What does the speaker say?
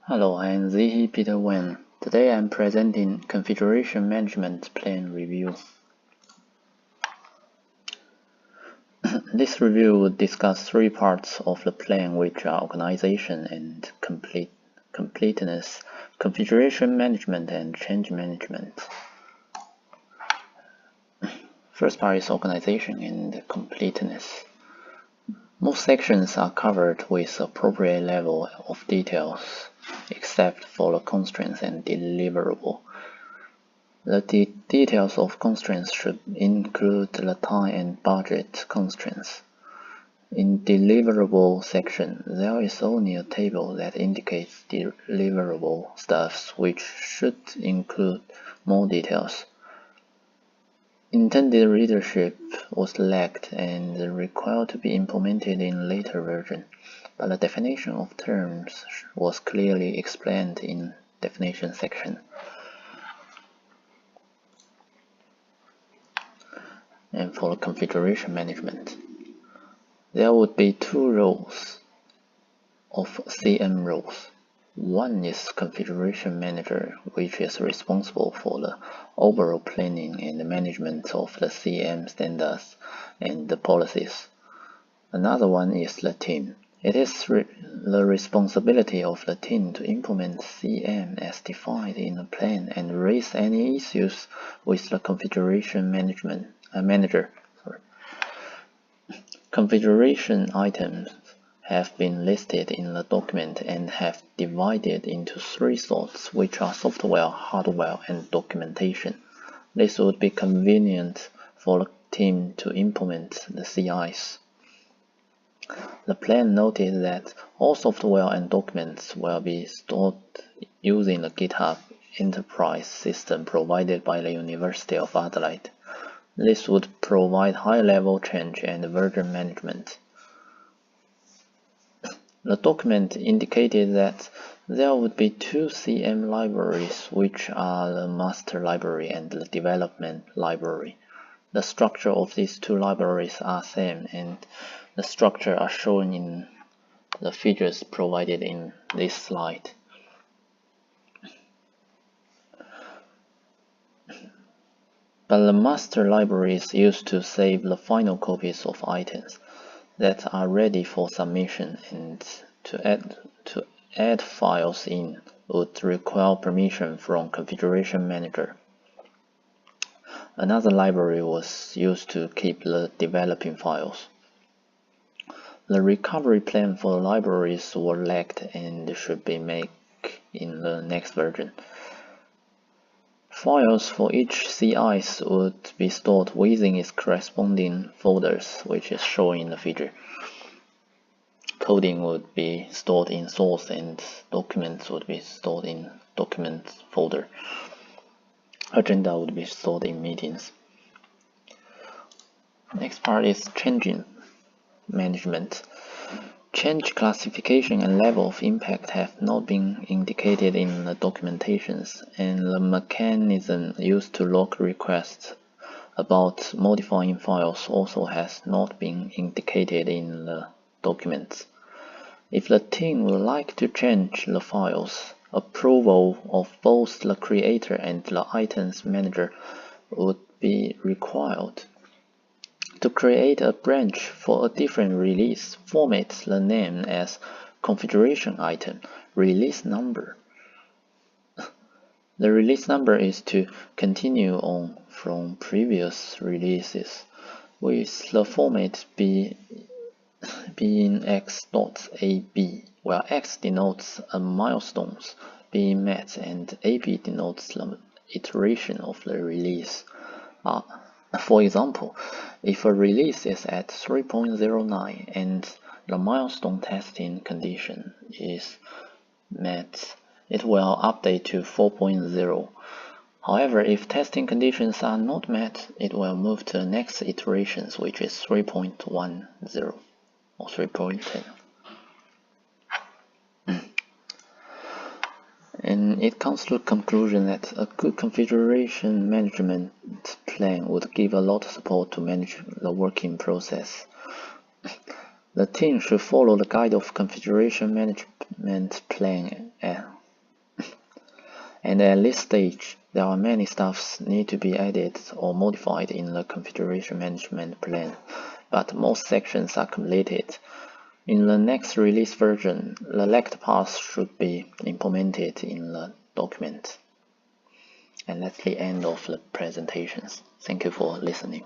Hello, I'm Zihi Peter Wen. Today I'm presenting Configuration Management Plan Review. This review will discuss three parts of the plan, which are organization and completeness, configuration management, and change management. First part is organization and completeness. Most sections are covered with appropriate level of details, except for the constraints and deliverable. The details of constraints should include the time and budget constraints. In deliverable section, there is only a table that indicates deliverable stuffs, which should include more details. Intended readership was lacked and required to be implemented in later version, but the definition of terms was clearly explained in definition section. And for the configuration management, there would be two roles of CM roles. One is configuration manager, which is responsible for the overall planning and management of the CM standards and the policies. Another one is the team. It is the responsibility of the team to implement CM as defined in the plan and raise any issues with the configuration manager. Configuration items have been listed in the document and have divided into three sorts, which are software, hardware, and documentation. This would be convenient for the team to implement the CIs. The plan noted that all software and documents will be stored using the GitHub Enterprise system provided by the University of Adelaide. This would provide high-level change and version management. The document indicated that there would be two CM libraries, which are the master library and the development library. The structure of these two libraries are same, and the structure are shown in the figures provided in this slide. But the master library is used to save the final copies of items that are ready for submission, and to add files in would require permission from configuration manager. Another library was used to keep the developing files. The recovery plan for the libraries were lacked and should be made in the next version. Files for each CIs would be stored within its corresponding folders, which is shown in the figure. Coding would be stored in source and documents would be stored in documents folder. Agenda would be stored in meetings. Next part is changing management. Change classification and level of impact have not been indicated in the documentations, and the mechanism used to log requests about modifying files also has not been indicated in the documents. If the team would like to change the files, approval of both the creator and the items manager would be required. To create a branch for a different release, format the name as configuration item release number. The release number is to continue on from previous releases, with the format being x.ab, where x denotes a milestones being met and ab denotes the iteration of the release. For example, if a release is at 3.09 and the milestone testing condition is met, it will update to 4.0. However, if testing conditions are not met, it will move to the next iterations, which is 3.10 or 3.10. And it comes to the conclusion that a good configuration management plan would give a lot of support to manage the working process. The team should follow the guide of configuration management plan And at this stage, there are many stuffs need to be added or modified in the configuration management plan, but most sections are completed. In the next release version, the lect path should be implemented in the document. And that's the end of the presentations. Thank you for listening.